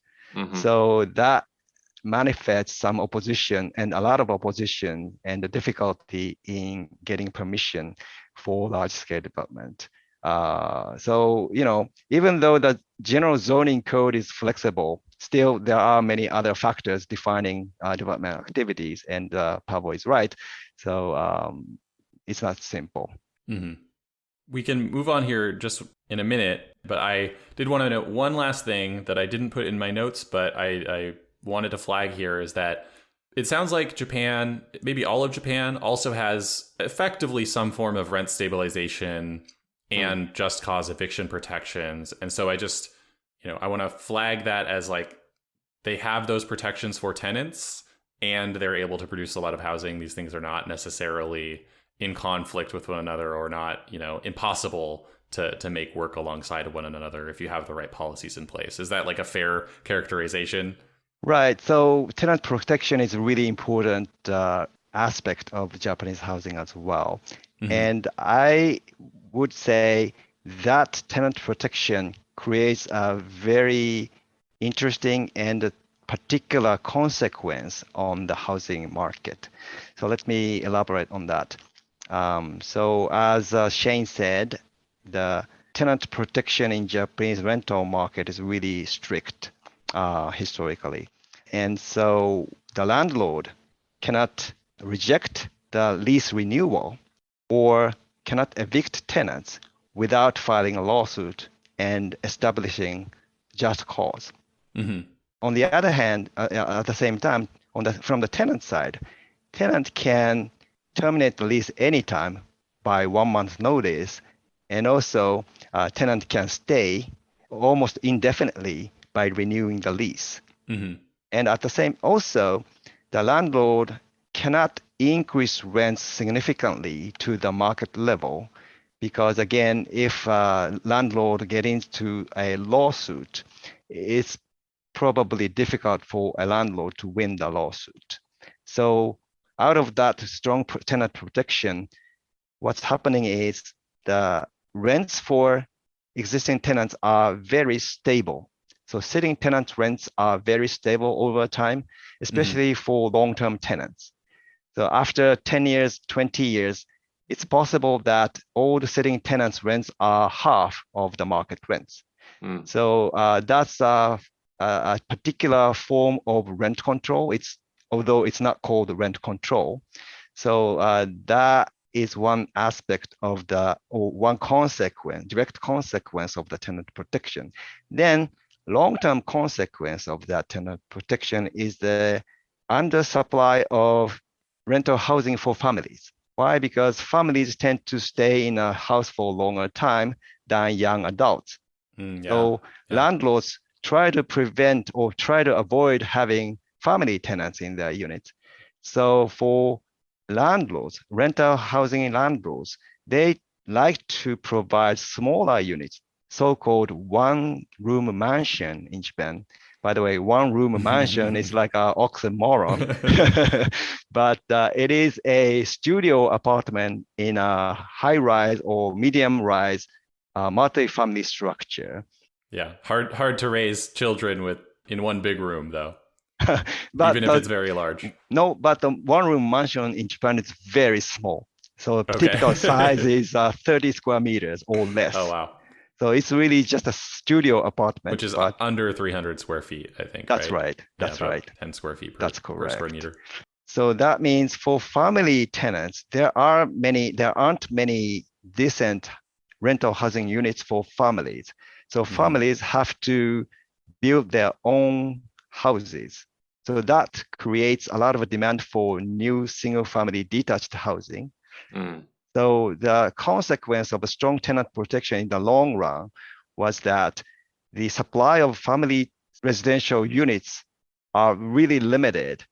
So that manifests some opposition and a lot of opposition and the difficulty in getting permission for large-scale development. So, even though the general zoning code is flexible, still there are many other factors defining development activities, and Pablo is right. So it's not simple. We can move on here just in a minute, but I did want to note one last thing that I didn't put in my notes, but I wanted to flag here is that it sounds like Japan, maybe all of Japan, also has effectively some form of rent stabilization and just cause eviction protections. And so I just, I want to flag that as like they have those protections for tenants and they're able to produce a lot of housing. These things are not necessarily in conflict with one another or not, impossible to make work alongside of one another if you have the right policies in place. Is that like a fair characterization? Right. So tenant protection is a really important aspect of Japanese housing as well. And I would say that tenant protection creates a very interesting and particular consequence on the housing market. So let me elaborate on that. So as Shane said, the tenant protection in Japanese rental market is really strict historically. And so the landlord cannot reject the lease renewal or cannot evict tenants without filing a lawsuit and establishing just cause. On the other hand, at the same time, from the tenant side, tenant can terminate the lease anytime by 1 month notice, and also tenant can stay almost indefinitely by renewing the lease. And at the same, also, the landlord cannot increase rents significantly to the market level because, again, if landlord gets into a lawsuit, it's probably difficult for a landlord to win the lawsuit. So out of that strong tenant protection, what's happening is the rents for existing tenants are very stable. So sitting tenant rents are very stable over time, especially for long-term tenants. So after 10 years, 20 years, it's possible that all the sitting tenants rents are half of the market rents. So that's a particular form of rent control. Although it's not called rent control. So that is one aspect of one direct consequence of the tenant protection. Then long-term consequence of that tenant protection is the undersupply of rental housing for families. Why? Because families tend to stay in a house for a longer time than young adults. So landlords try to prevent or try to avoid having family tenants in their units. So for landlords, rental housing landlords, they like to provide smaller units, so-called one-room mansion in Japan. By the way, one-room mansion is like an oxymoron, but it is a studio apartment in a high-rise or medium-rise multi-family structure. Yeah, hard to raise children in one big room though, But even if it's very large. no, but the one-room mansion in Japan is very small. So typical size is 30 square meters or less. Oh, wow. So it's really just a studio apartment. Which is under 300 square feet, I think. That's right. That's right. 10 square feet That's per correct. square meter. So that means for family tenants, there aren't many decent rental housing units for families. So families have to build their own houses. So that creates a lot of demand for new single-family detached housing. So the consequence of a strong tenant protection in the long run was that the supply of family residential units are really limited,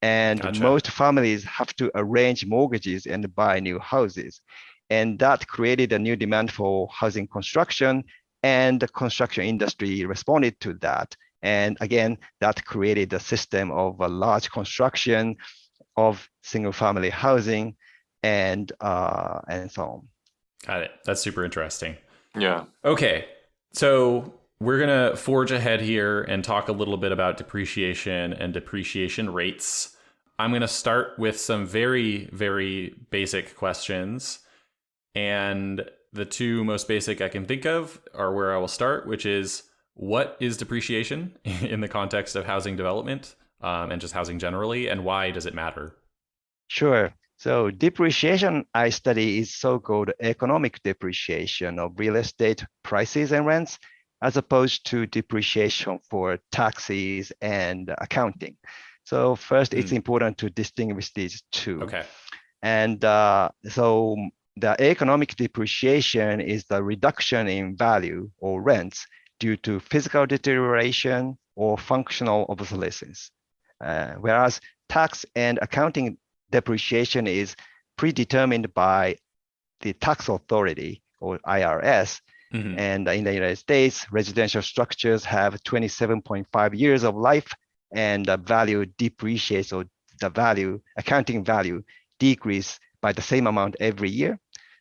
and most families have to arrange mortgages and buy new houses. And that created a new demand for housing construction, and the construction industry responded to that. And again, that created a system of a large construction of single-family housing and so on. Got it. That's super interesting. Yeah. Okay. So we're going to forge ahead here and talk a little bit about depreciation and depreciation rates. I'm going to start with some very, very basic questions. And the two most basic I can think of are where I will start, which is, what is depreciation in the context of housing development and just housing generally, and why does it matter? Sure. So depreciation I study is so-called economic depreciation of real estate prices and rents, as opposed to depreciation for taxes and accounting. So first, it's important to distinguish these two. Okay. And so the economic depreciation is the reduction in value or rents due to physical deterioration or functional obsolescence. Whereas tax and accounting depreciation is predetermined by the tax authority or IRS. And in the United States, residential structures have 27.5 years of life, and the value depreciates, or the accounting value decrease by the same amount every year.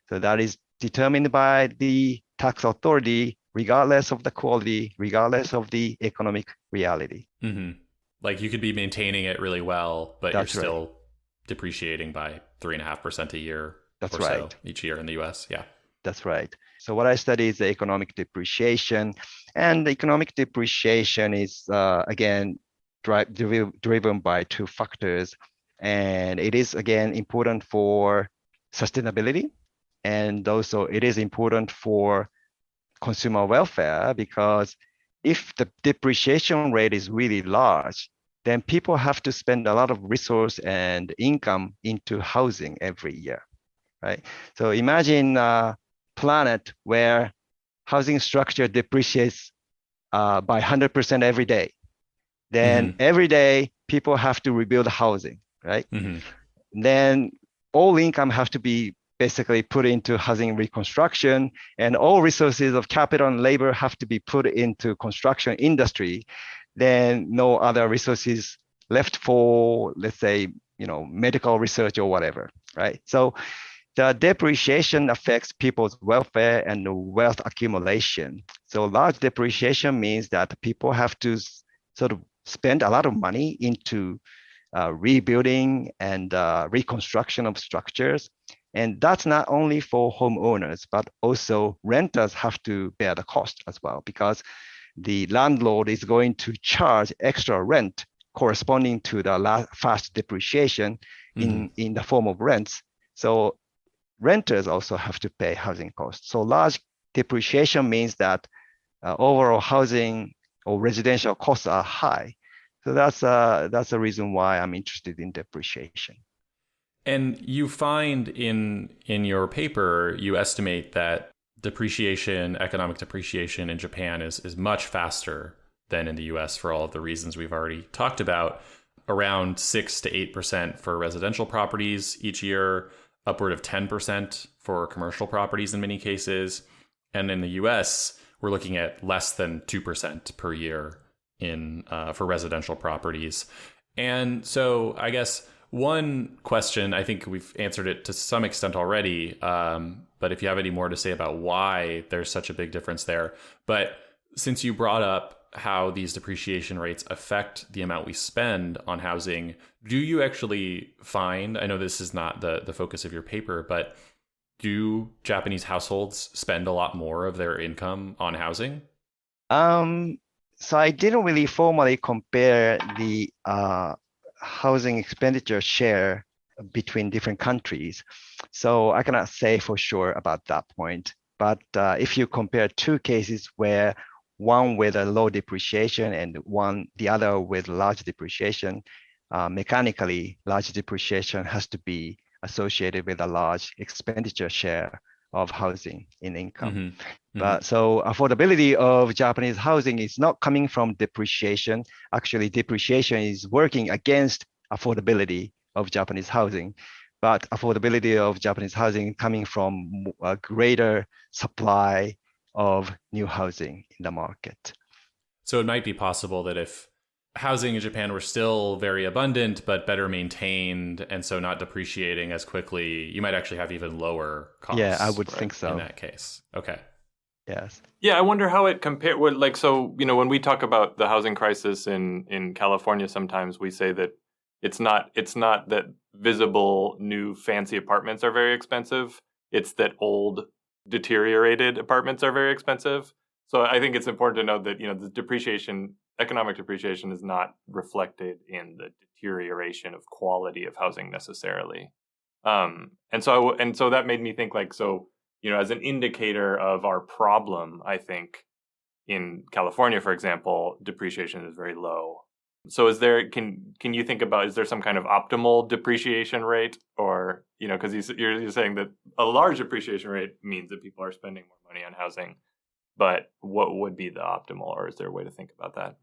So that is determined by the tax authority, regardless of the quality, regardless of the economic reality. Like you could be maintaining it really well, but That's you're still depreciating by 3.5% a year. That's or right. So each year in the US. Yeah. That's right. So what I study is the economic depreciation, and the economic depreciation is again driven by two factors, and it is again important for sustainability, and also it is important for consumer welfare, because if the depreciation rate is really large, then people have to spend a lot of resource and income into housing every year, right? So imagine a planet where housing structure depreciates by 100% every day. Then every day people have to rebuild housing, right? Then all income have to be basically put into housing reconstruction, and all resources of capital and labor have to be put into construction industry. Then no other resources left for, let's say, medical research or whatever, right? So the depreciation affects people's welfare and wealth accumulation. So large depreciation means that people have to sort of spend a lot of money into rebuilding and reconstruction of structures. And that's not only for homeowners, but also renters have to bear the cost as well, because the landlord is going to charge extra rent corresponding to the fast depreciation in the form of rents. So renters also have to pay housing costs. So large depreciation means that overall housing or residential costs are high. So that's a reason why I'm interested in depreciation. And you find in your paper, you estimate that economic depreciation in Japan is much faster than in the US for all of the reasons we've already talked about, around 6 to 8% for residential properties each year, upward of 10% for commercial properties in many cases. And in the US, we're looking at less than 2% per year in for residential properties. And so I guess one question, I think we've answered it to some extent already, but if you have any more to say about why there's such a big difference there. But since you brought up how these depreciation rates affect the amount we spend on housing, do you actually find, I know this is not the focus of your paper, but do Japanese households spend a lot more of their income on housing? So I didn't really formally compare the housing expenditure share between different countries. So I cannot say for sure about that point. But if you compare two cases where one with a low depreciation and the other with large depreciation, mechanically, large depreciation has to be associated with a large expenditure share of housing in income. Mm-hmm. But so affordability of Japanese housing is not coming from depreciation. Actually, depreciation is working against affordability of Japanese housing. But affordability of Japanese housing coming from a greater supply of new housing in the market. So it might be possible that if housing in Japan were still very abundant, but better maintained, and so not depreciating as quickly, you might actually have even lower costs. Yeah, I would think so. In that case. Okay. Yes. Yeah, I wonder how it compares. Like, so, you know, when we talk about the housing crisis in California, sometimes we say that it's not that visible new fancy apartments are very expensive. It's that old deteriorated apartments are very expensive. So I think it's important to note that, you know, the economic depreciation is not reflected in the deterioration of quality of housing necessarily. And so that made me think, like, so, you know, as an indicator of our problem, I think in California, for example, depreciation is very low. So can you think about, is there some kind of optimal depreciation rate? Or, you know, because you're saying that a large depreciation rate means that people are spending more money on housing. But what would be the optimal, or is there a way to think about that?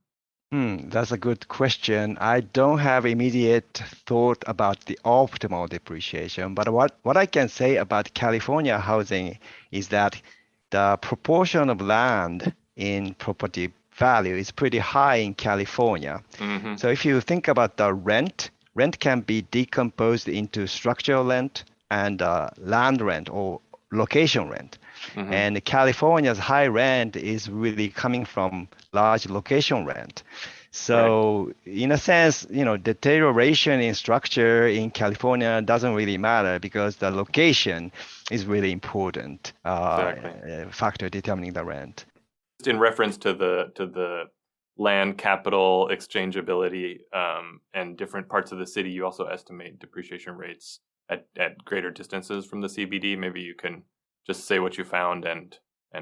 That's a good question. I don't have immediate thought about the optimal depreciation, but what I can say about California housing is that the proportion of land in property value is pretty high in California. Mm-hmm. So if you think about the rent can be decomposed into structural rent and land rent or location rent. Mm-hmm. And California's high rent is really coming from large location rent. So in a sense, you know, deterioration in structure in California doesn't really matter because the location is really important factor determining the rent. In reference to the land capital exchangeability and different parts of the city, you also estimate depreciation rates at greater distances from the CBD. Maybe you can just say what you found and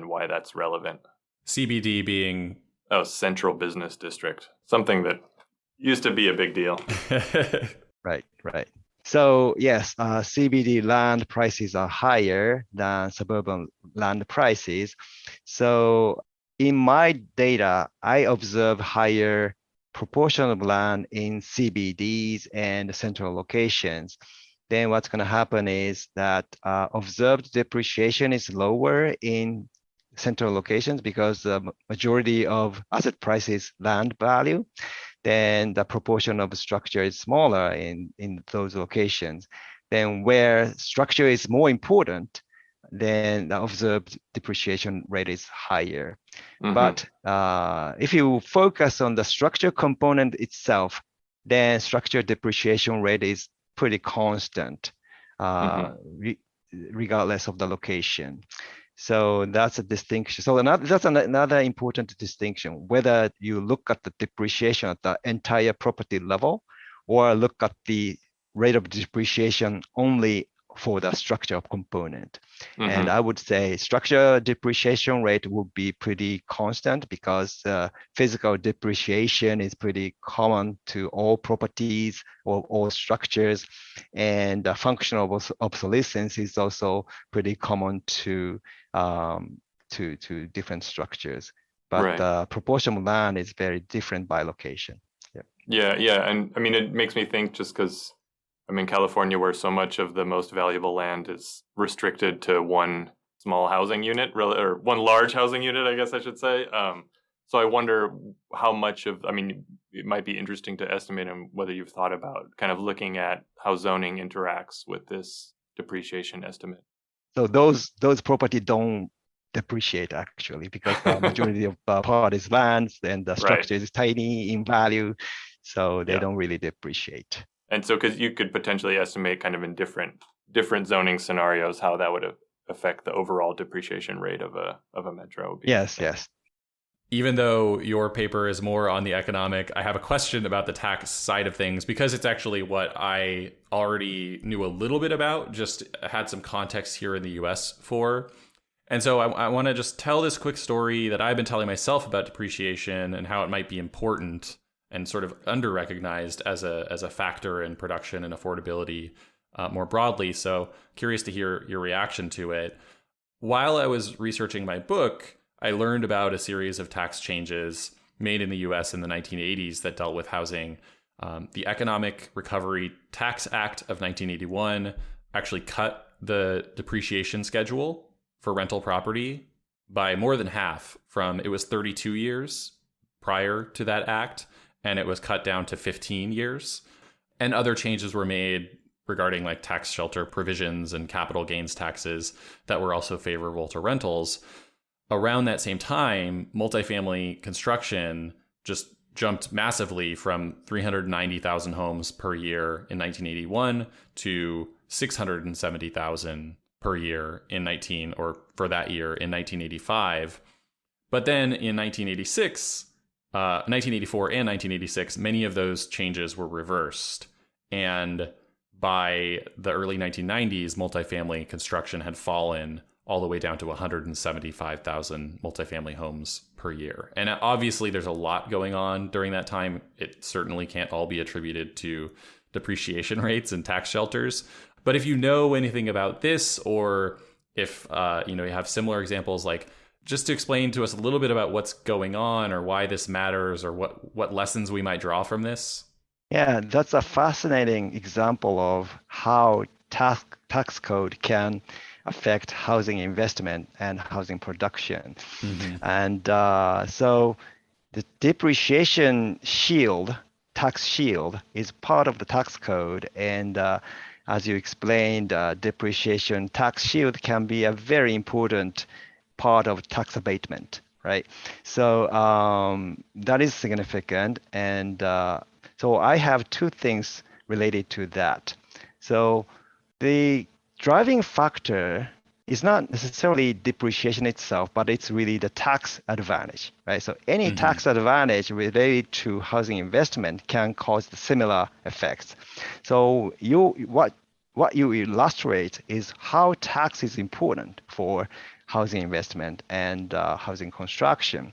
why that's relevant. CBD being? Central business district. Something that used to be a big deal. Right. So yes, CBD land prices are higher than suburban land prices. So in my data, I observe higher proportion of land in CBDs and central locations. Then what's going to happen is that observed depreciation is lower in central locations because the majority of asset price is land value. Then the proportion of structure is smaller in those locations. Then where structure is more important, then the observed depreciation rate is higher. Mm-hmm. But if you focus on the structure component itself, then structure depreciation rate is pretty constant, regardless of the location. So that's a distinction. So that's another important distinction, whether you look at the depreciation at the entire property level or look at the rate of depreciation only for the structure of component. Mm-hmm. And I would say structure depreciation rate will be pretty constant because physical depreciation is pretty common to all properties or all structures. And functional obsolescence is also pretty common to different structures. But the proportion of land is very different by location. Yeah. And I mean, it makes me think just because I'm in California where so much of the most valuable land is restricted to one small housing unit, or one large housing unit, I guess I should say. So I wonder how much of, I mean, it might be interesting to estimate and whether you've thought about kind of looking at how zoning interacts with this depreciation estimate. So those property don't depreciate actually because the majority of part is lands and the Right. structure is tiny in value, so they Yeah. don't really depreciate. And so, because you could potentially estimate kind of in different zoning scenarios how that would affect the overall depreciation rate of a metro. Would be Yes, interesting. yes. Even though your paper is more on the economic, I have a question about the tax side of things because it's actually what I already knew a little bit about, just had some context here in the US for. And so I want to just tell this quick story that I've been telling myself about depreciation and how it might be important and sort of under-recognized as a factor in production and affordability more broadly. So curious to hear your reaction to it. While I was researching my book, I learned about a series of tax changes made in the US in the 1980s that dealt with housing. The Economic Recovery Tax Act of 1981 actually cut the depreciation schedule for rental property by more than half. It was 32 years prior to that act, and it was cut down to 15 years. And other changes were made regarding like tax shelter provisions and capital gains taxes that were also favorable to rentals. Around that same time, multifamily construction just jumped massively from 390,000 homes per year in 1981 to 670,000 per year for that year in 1985. But then in 1984 and 1986, many of those changes were reversed. And by the early 1990s, multifamily construction had fallen all the way down to 175,000 multifamily homes per year. And obviously there's a lot going on during that time. It certainly can't all be attributed to depreciation rates and tax shelters. But if you know anything about this, or if you have similar examples, like just to explain to us a little bit about what's going on or why this matters or what lessons we might draw from this. Yeah, that's a fascinating example of how tax code can affect housing investment and housing production. Mm-hmm. And so the depreciation tax shield, is part of the tax code. And as you explained, depreciation tax shield can be a very important part of tax abatement, right? So that is significant. And so I have two things related to that. So the driving factor is not necessarily depreciation itself, but it's really the tax advantage, right? So any tax advantage related to housing investment can cause similar effects. So what you illustrate is how tax is important for housing investment and housing construction.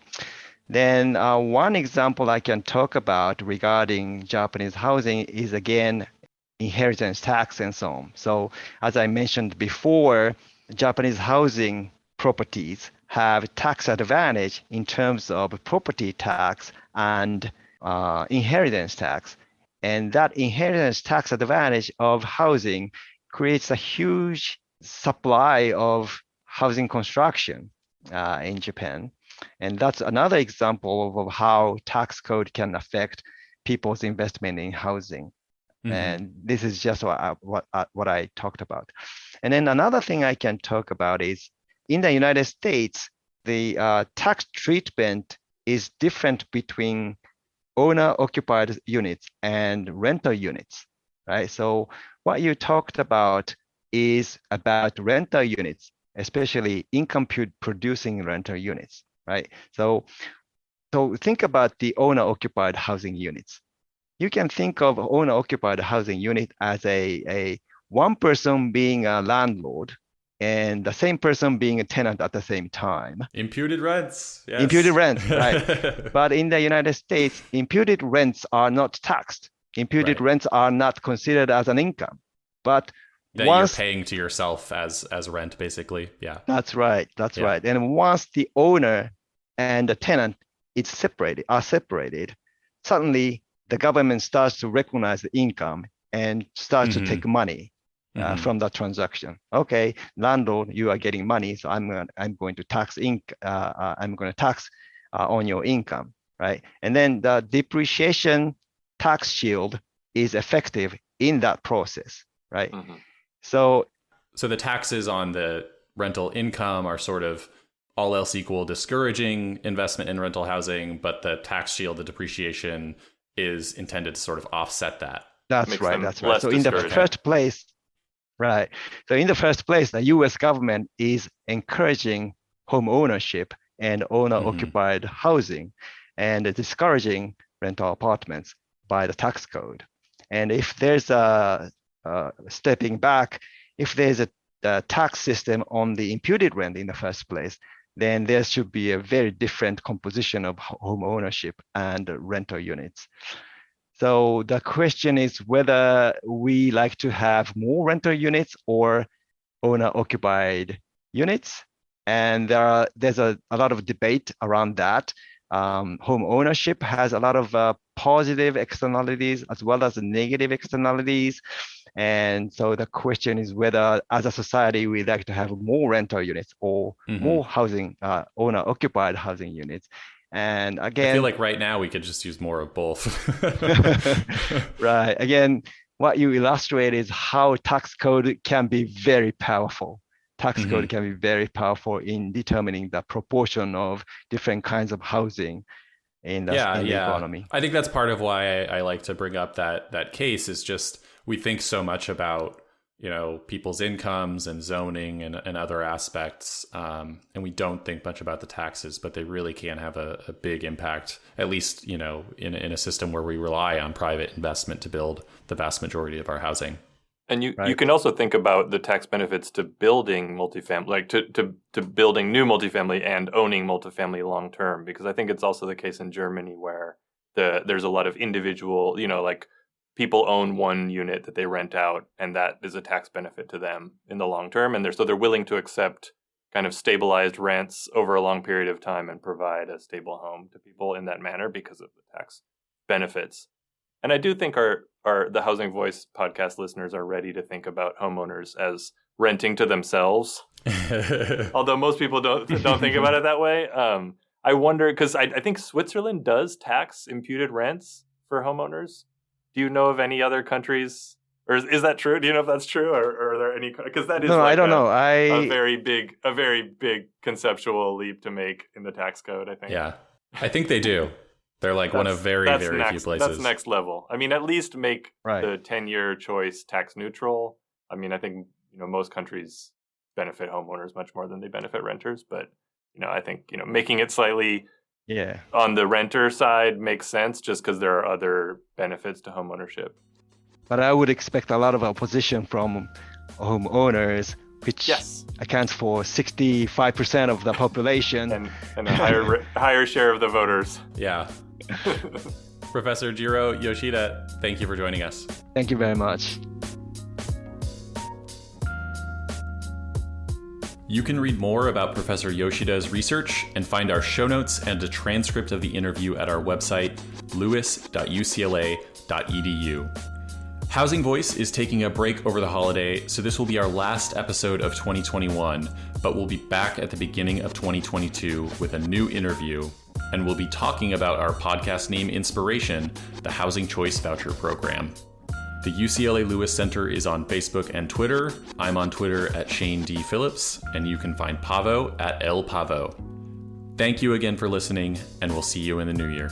Then one example I can talk about regarding Japanese housing is, again, inheritance tax and so on. So as I mentioned before, Japanese housing properties have tax advantage in terms of property tax and inheritance tax. And that inheritance tax advantage of housing creates a huge supply of housing construction in Japan. And that's another example of how tax code can affect people's investment in housing. Mm-hmm. And this is just what I talked about. And then another thing I can talk about is in the United States, the tax treatment is different between owner-occupied units and rental units, right? So what you talked about is about rental units, especially income-producing rental units, right? So think about the owner-occupied housing units. You can think of owner-occupied housing unit as a one person being a landlord and the same person being a tenant at the same time. Imputed rents. Yes. Imputed rents, right. But in the United States, imputed rents are not taxed. Imputed rents are not considered as an income. But that you're paying to yourself as rent, basically. Yeah. That's right. That's right. And once the owner and the tenant are separated, suddenly the government starts to recognize the income and starts to take money from that transaction. Okay, landlord, you are getting money, so I'm going to tax I'm going to tax on your income, right? And then the depreciation tax shield is effective in that process, right? Mm-hmm. So the taxes on the rental income are sort of all else equal discouraging investment in rental housing, but the tax shield, the depreciation, is intended to sort of offset that. That's right. So in the first place, right. So in the first place, the US government is encouraging home ownership and owner-occupied housing and discouraging rental apartments by the tax code. And if there's stepping back, if there's a tax system on the imputed rent in the first place, then there should be a very different composition of home ownership and rental units. So the question is whether we like to have more rental units or owner-occupied units. And there's a lot of debate around that. Home ownership has a lot of positive externalities as well as negative externalities. And so the question is whether as a society, we like to have more rental units or more housing, owner-occupied housing units. And again, I feel like right now we could just use more of both. Right. Again, what you illustrate is how tax code can be very powerful. Tax code can be very powerful in determining the proportion of different kinds of housing in the economy. I think that's part of why I like to bring up that case is just we think so much about people's incomes and zoning and other aspects, and we don't think much about the taxes, but they really can have a big impact, at least in a system where we rely on private investment to build the vast majority of our housing. And you can also think about the tax benefits to building multifamily, like to building new multifamily and owning multifamily long term, because I think it's also the case in Germany where there's a lot of individual, like people own one unit that they rent out, and that is a tax benefit to them in the long term, and they're willing to accept kind of stabilized rents over a long period of time and provide a stable home to people in that manner because of the tax benefits. And I do think the Housing Voice podcast listeners are ready to think about homeowners as renting to themselves. Although most people don't think about it that way. I wonder, because I think Switzerland does tax imputed rents for homeowners. Do you know of any other countries, or is that true? Do you know if that's true, or are there any? Because that is I don't know. A very big conceptual leap to make in the tax code, I think. Yeah, I think they do. They're like one of very few places. That's next level. I mean, at least make the 10-year choice tax neutral. I mean, I think most countries benefit homeowners much more than they benefit renters, but I think making it slightly on the renter side makes sense just because there are other benefits to homeownership. But I would expect a lot of opposition from homeowners, which accounts for 65% of the population. And a higher share of the voters. Yeah. Professor Jiro Yoshida, thank you for joining us. Thank you very much. You can read more about Professor Yoshida's research and find our show notes and a transcript of the interview at our website, lewis.ucla.edu. Housing Voice is taking a break over the holiday, so this will be our last episode of 2021, but we'll be back at the beginning of 2022 with a new interview, and we'll be talking about our podcast name inspiration, the Housing Choice Voucher Program. The UCLA Lewis Center is on Facebook and Twitter. I'm on Twitter at Shane D. Phillips, and you can find Pavo at El Pavo. Thank you again for listening, and we'll see you in the new year.